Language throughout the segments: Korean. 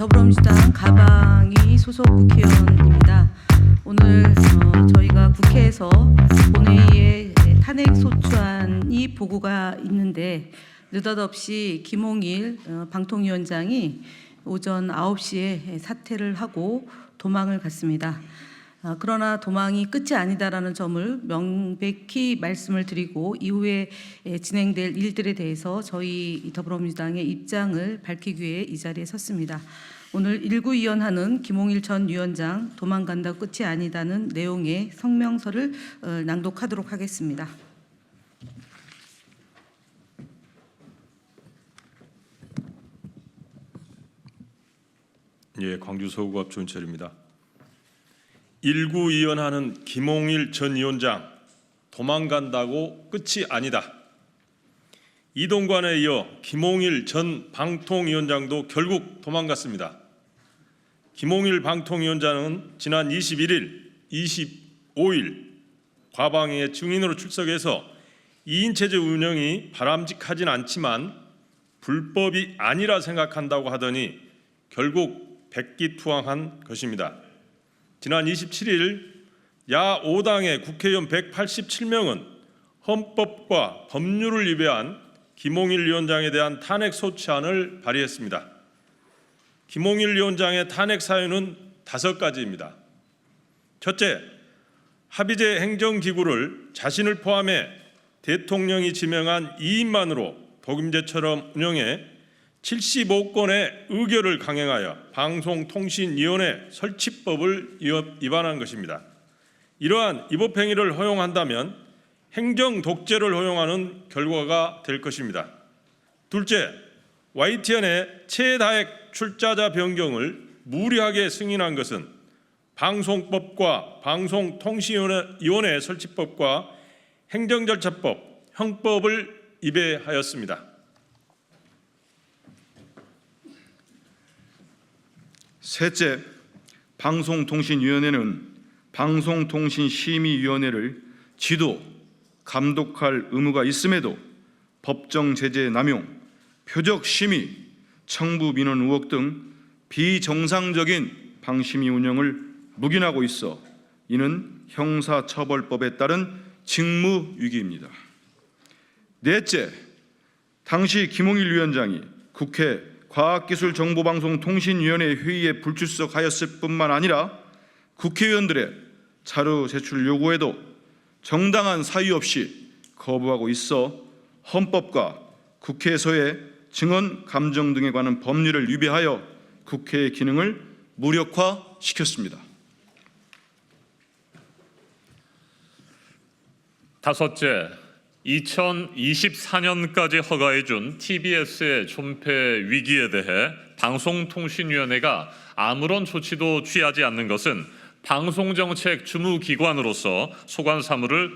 더불어민주당 가방이 소속 국회의원입니다. 오늘 저희가 국회에서 본회의에 탄핵 소추안이 보고가 있는데 느닷없이 김홍일 방통위원장이 오전 9시에 사퇴를 하고 도망을 갔습니다. 그러나 도망이 끝이 아니다라는 점을 명백히 말씀을 드리고 이후에 진행될 일들에 대해서 저희 더불어민주당의 입장을 밝히기 위해 이 자리에 섰습니다. 오늘 일구이연하는 김홍일 전 위원장 도망간다 끝이 아니다는 내용의 성명서를 낭독하도록 하겠습니다. 예, 광주 서구갑 조인철입니다. 일구이연하는 김홍일 전 위원장 도망간다고 끝이 아니다. 이동관에 이어 김홍일 전 방통위원장도 결국 도망갔습니다. 김홍일 방통위원장은 지난 21일, 25일 과방위의 증인으로 출석해서 2인 체제 운영이 바람직하진 않지만 불법이 아니라 생각한다고 하더니 결국 백기투항한 것입니다. 지난 27일 야 5당의 국회의원 187명은 헌법과 법률을 위배한 김홍일 위원장에 대한 탄핵 소추안을 발의했습니다. 김홍일 위원장의 탄핵 사유는 5가지입니다. 첫째, 합의제 행정기구를 자신을 포함해 대통령이 지명한 2인만으로 독임제처럼 운영해 75건의 의결을 강행하여 방송통신위원회 설치법을 위반한 것입니다. 이러한 위법행위를 허용한다면 행정독재를 허용하는 결과가 될 것입니다. 둘째, YTN의 최다액 출자자 변경을 무리하게 승인한 것은 방송법과 방송통신위원회 설치법과 행정절차법, 형법을 위배하였습니다. 셋째, 방송통신위원회는 방송통신심의위원회를 지도, 감독할 의무가 있음에도 법정 제재 남용, 표적 심의, 청부 민원 의혹 등 비정상적인 방심위 운영을 묵인하고 있어 이는 형사처벌법에 따른 직무유기입니다. 넷째, 당시 김홍일 위원장이 국회 과학기술정보방송통신위원회 회의에 불출석하였을 뿐만 아니라 국회의원들의 자료 제출 요구에도 정당한 사유 없이 거부하고 있어 헌법과 국회에서의 증언 감정 등에 관한 법률을 위배하여 국회의 기능을 무력화시켰습니다. 다섯째, 2024년까지 허가해준 TBS의 존폐 위기에 대해 방송통신위원회가 아무런 조치도 취하지 않는 것은 방송정책 주무기관으로서 소관 사무를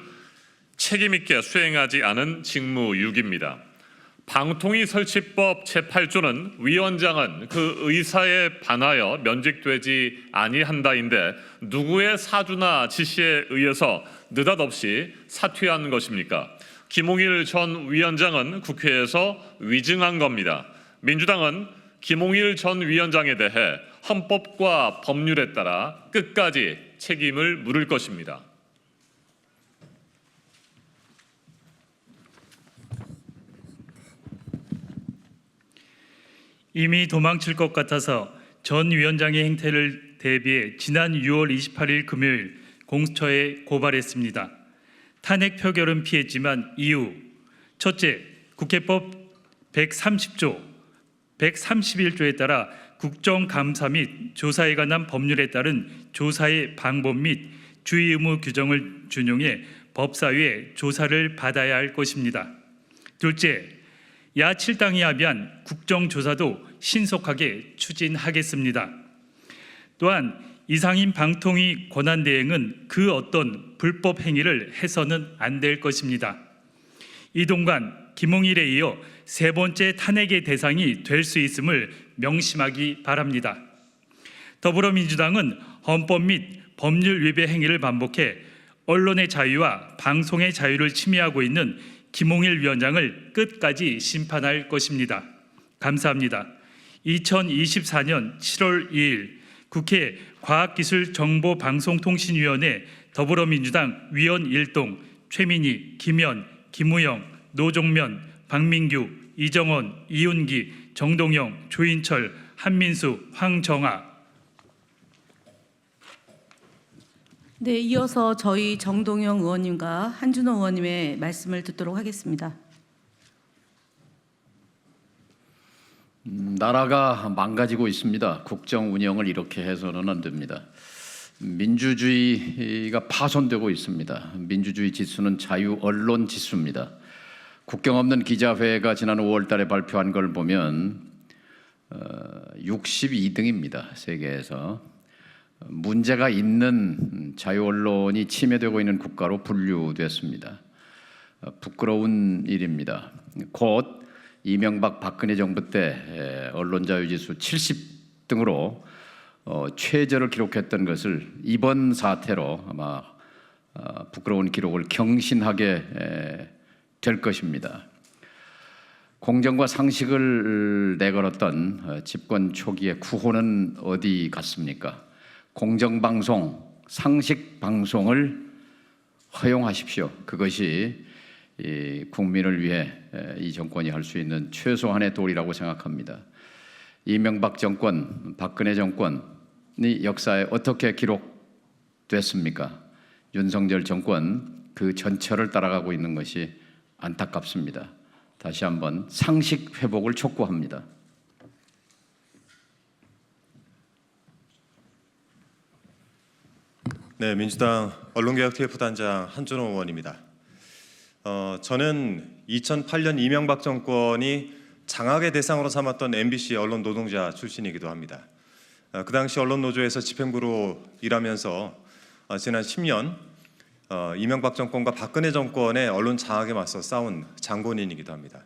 책임있게 수행하지 않은 직무유기입니다. 방통위 설치법 제8조는 위원장은 그 의사에 반하여 면직되지 아니한다인데 누구의 사주나 지시에 의해서 느닷없이 사퇴한 것입니까? 김홍일 전 위원장은 국회에서 위증한 겁니다. 민주당은 김홍일 전 위원장에 대해 헌법과 법률에 따라 끝까지 책임을 물을 것입니다. 이미 도망칠 것 같아서 전 위원장의 행태를 대비해 지난 6월 28일 금요일 공수처에 고발했습니다. 탄핵 표결은 피했지만 이유 첫째, 국회법 130조, 131조에 따라 국정감사 및 조사에 관한 법률에 따른 조사의 방법 및 주의 의무 규정을 준용해 법사위에 조사를 받아야 할 것입니다. 둘째, 야 7당이 합의한 국정조사도 신속하게 추진하겠습니다. 또한 이상임 방통위 권한대행은 그 어떤 불법 행위를 해서는 안 될 것입니다. 이동관, 김홍일에 이어 세 번째 탄핵의 대상이 될 수 있음을 명심하기 바랍니다. 더불어민주당은 헌법 및 법률 위배 행위를 반복해 언론의 자유와 방송의 자유를 침해하고 있는 김홍일 위원장을 끝까지 심판할 것입니다. 감사합니다. 2024년 7월 2일 국회 과학기술정보방송통신위원회 더불어민주당 위원 1동 최민희, 김현, 김우영, 노종면, 박민규, 이정원, 이윤기, 정동영, 조인철, 한민수, 황정아. 네, 이어서 저희 정동영 의원님과 한준호 의원님의 말씀을 듣도록 하겠습니다. 나라가 망가지고 있습니다. 국정 운영을 이렇게 해서는 안 됩니다. 민주주의가 파손되고 있습니다. 민주주의 지수는 자유 언론 지수입니다. 국경 없는 기자회가 지난 5월 달에 발표한 걸 보면 62등입니다. 세계에서. 문제가 있는 자유 언론이 침해되고 있는 국가로 분류됐습니다. 부끄러운 일입니다. 곧 이명박 박근혜 정부 때 언론자유지수 70등으로 최저를 기록했던 것을 이번 사태로 아마 부끄러운 기록을 경신하게 될 것입니다. 공정과 상식을 내걸었던 집권 초기의 구호는 어디 갔습니까? 공정방송, 상식방송을 허용하십시오. 그것이 이 국민을 위해 이 정권이 할 수 있는 최소한의 도리라고 생각합니다. 이명박 정권, 박근혜 정권이 역사에 어떻게 기록됐습니까? 윤석열 정권 그 전철을 따라가고 있는 것이 안타깝습니다. 다시 한번 상식 회복을 촉구합니다. 네, 민주당 언론개혁 TF 단장 한준호 의원입니다. 저는 2008년 이명박 정권이 장악의 대상으로 삼았던 MBC 언론 노동자 출신이기도 합니다. 그 당시 언론노조에서 집행부로 일하면서 지난 10년 이명박 정권과 박근혜 정권의 언론 장악에 맞서 싸운 장본인이기도 합니다.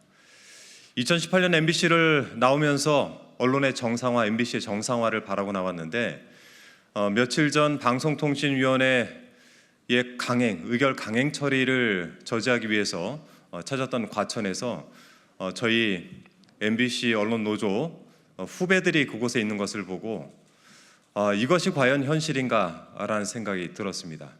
2018년 MBC를 나오면서 언론의 정상화, MBC의 정상화를 바라고 나왔는데 며칠 전 방송통신위원회의 의결 강행 처리를 저지하기 위해서 찾았던 과천에서 저희 MBC 언론노조 후배들이 그곳에 있는 것을 보고 이것이 과연 현실인가라는 생각이 들었습니다.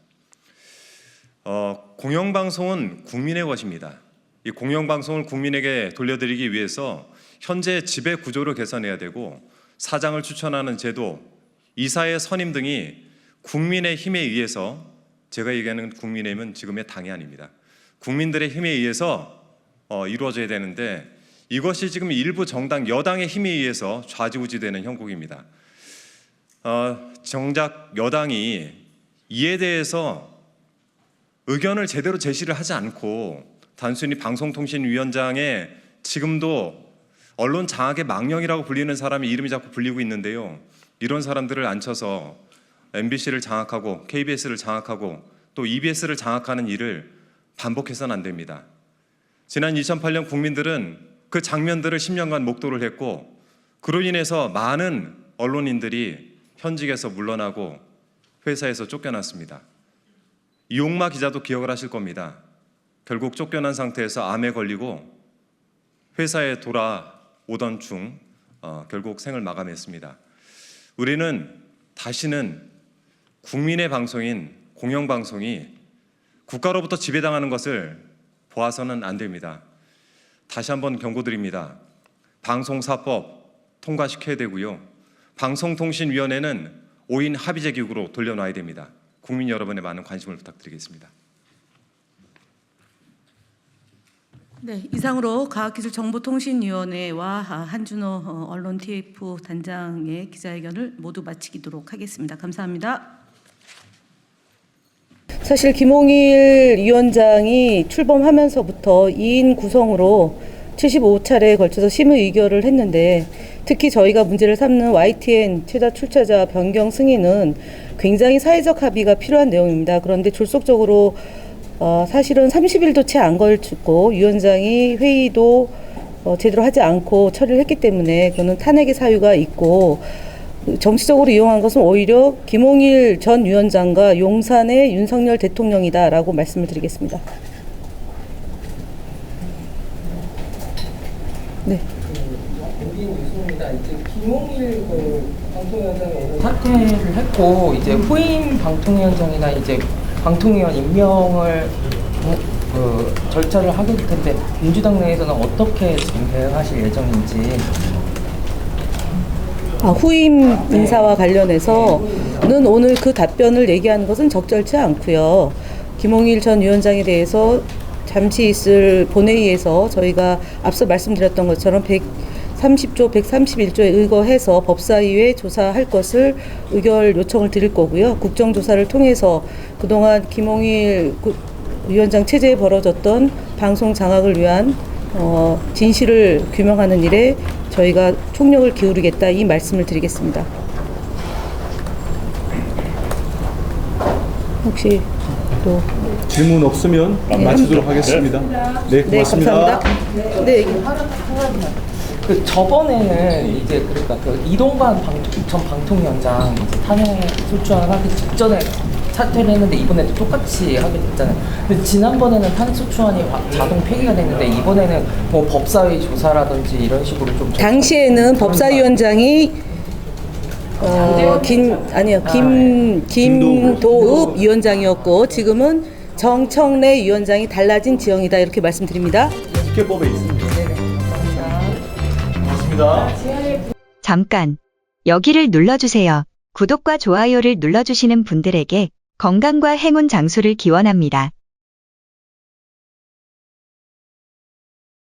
공영방송은 국민의 것입니다. 이 공영방송을 국민에게 돌려드리기 위해서 현재 지배 구조를 개선해야 되고 사장을 추천하는 제도, 이사의 선임 등이 국민의 힘에 의해서, 제가 얘기하는 국민의힘은 지금의 당이 아닙니다. 국민들의 힘에 의해서 이루어져야 되는데 이것이 지금 일부 정당, 여당의 힘에 의해서 좌지우지되는 형국입니다. 정작 여당이 이에 대해서 의견을 제대로 제시를 하지 않고 단순히 방송통신위원장의 지금도 언론 장악의 망령이라고 불리는 사람이 이름이 자꾸 불리고 있는데요. 이런 사람들을 앉혀서 MBC를 장악하고 KBS를 장악하고 또 EBS를 장악하는 일을 반복해서는 안 됩니다. 지난 2008년 국민들은 그 장면들을 10년간 목도를 했고 그로 인해서 많은 언론인들이 현직에서 물러나고 회사에서 쫓겨났습니다. 이용마 기자도 기억을 하실 겁니다. 결국 쫓겨난 상태에서 암에 걸리고 회사에 돌아오던 중 결국 생을 마감했습니다. 우리는 다시는 국민의 방송인 공영방송이 국가로부터 지배당하는 것을 보아서는 안 됩니다. 다시 한번 경고드립니다. 방송사법 통과시켜야 되고요. 방송통신위원회는 5인 합의제 기구로 돌려놔야 됩니다. 국민 여러분의 많은 관심을 부탁드리겠습니다. 네, 이상으로 과학기술정보통신위원회와 한준호 언론 TF 단장의 기자회견을 모두 마치도록 하겠습니다. 감사합니다. 사실 김홍일 위원장이 출범하면서부터 2인 구성으로 75차례에 걸쳐서 심의 의결을 했는데 특히 저희가 문제를 삼는 YTN 최다 출처자 변경 승인은 굉장히 사회적 합의가 필요한 내용입니다. 그런데 졸속적으로 사실은 30일도 채 안 걸치고 위원장이 회의도 제대로 하지 않고 처리를 했기 때문에 그거는 탄핵의 사유가 있고 정치적으로 이용한 것은 오히려 김홍일 전 위원장과 용산의 윤석열 대통령이다라고 말씀을 드리겠습니다. 네. 여기 있습니다. 이제 김홍일 방통위원장이 오늘 사퇴를 했고 이제 후임 방통위원장이나 이제 방통위원 임명을 절차를 하게 될 텐데 민주당 내에서는 어떻게 지금 대응하실 예정인지. 후임 인사와 관련해서는 오늘 그 답변을 얘기하는 것은 적절치 않고요. 김홍일 전 위원장에 대해서 잠시 있을 본회의에서 저희가 앞서 말씀드렸던 것처럼 130조, 131조에 의거해서 법사위에 조사할 것을 의결 요청을 드릴 거고요. 국정조사를 통해서 그동안 김홍일 위원장 체제에 벌어졌던 방송 장악을 위한 진실을 규명하는 일에 저희가 총력을 기울이겠다, 이 말씀을 드리겠습니다. 혹시 또 질문 없으면 마치도록 하겠습니다. 네, 고맙습니다. 감사합니다. 네. 그 저번에는 이제 그러니까 그 이동관 전 방통위원장 이제 탄핵 소추안 하기 직전에 사퇴를 했는데 이번에도 똑같이 하게 됐잖아요. 근데 지난번에는 탄핵 소추안이 자동 폐기가 됐는데 이번에는 뭐 법사위 조사라든지 이런 식으로 좀 당시에는 법사위원장이 김도읍 위원장이었고 지금은 정청래 위원장이 달라진 지형이다, 이렇게 말씀드립니다. 국회법에 있습니다. 잠깐 여기를 눌러주세요. 구독과 좋아요를 눌러주시는 분들에게 건강과 행운 장수를 기원합니다.